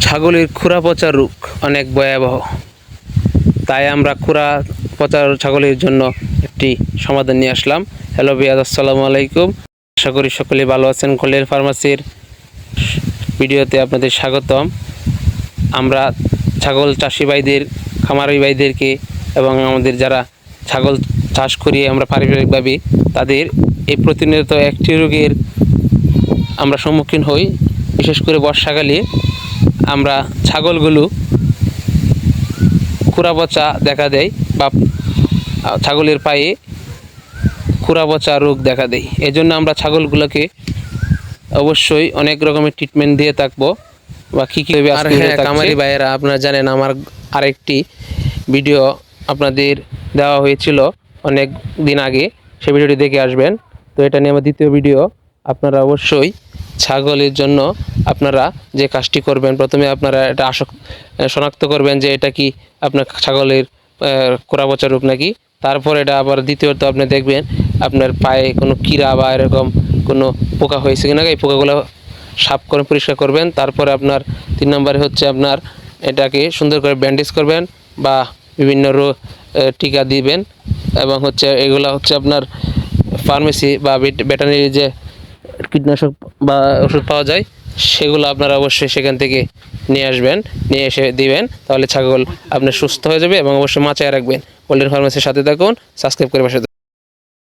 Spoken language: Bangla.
ছাগলের খুরা পচা রোগ অনেক ভয়াবহ, তাই আমরা খুরা পচা ছাগলের জন্য একটি সমাধান নিয়ে আসলাম। হ্যালো বিয়াদ, আসসালামু আলাইকুম। আশা করি সকলে ভালো আছেন। কলের ফার্মাসির ভিডিওতে আপনাদের স্বাগতম। আমরা ছাগল চাষি ভাইদের, খামারি ভাইদেরকে এবং আমাদের যারা ছাগল চাষ করি আমরা পারিবারিকভাবে, তাদের এই প্রতিনিয়ত একটি রোগের আমরা সম্মুখীন হই। বিশেষ করে বর্ষাকালে আমরা ছাগলগুলো খুরা পচা দেখা দেয় বা ছাগলের পায়ে খুরা পচা রোগ দেখা দেয়। এজন্য আমরা ছাগলগুলোকে অবশ্যই অনেক রকমের ট্রিটমেন্ট দিয়ে থাকবো বা কী কী। আর হ্যাঁ, খামারি ভাইয়েরা, আপনারা জানেন আমার আরেকটি ভিডিও আপনাদের দেওয়া হয়েছিল অনেক দিন আগে, সেই ভিডিওটি দেখে আসবেন। তো এটা নিয়ে আমার দ্বিতীয় ভিডিও। আপনারা অবশ্যই ছাগলের জন্য আপনারা যে কাজটি করবেন, প্রথমে আপনারা এটা শনাক্ত করবেন যে এটা কি আপনার ছাগলের খুরা পচা রোগ নাকি। তারপর এটা আবার দ্বিতীয়ত আপনি দেখবেন আপনার পায়ে কোনো কীড়া বা এরকম কোনো পোকা হয়েছে কিনা, এই পোকাগুলো সাফ করে পরিষ্কার করবেন। তারপরে আপনার 3 নম্বরে হচ্ছে আপনার এটাকে সুন্দর করে ব্যান্ডেজ করবেন বা বিভিন্ন টিকা দিবেন। এবং হচ্ছে এগুলো হচ্ছে আপনার ফার্মেসি বা ভেটেরিনারি যে কীটনাশক বা ওষুধ পাওয়া যায়, সেগুলো আপনারা অবশ্যই সেখান থেকে নিয়ে আসবেন, নিয়ে এসে দিবেন। তাহলে ছাগল আপনার সুস্থ হয়ে যাবে। এবং অবশ্যই মাচায় রাখবেন। পোল্ট্রি ফার্মেসির সাথে থাকুন, সাবস্ক্রাইব করে পাশে।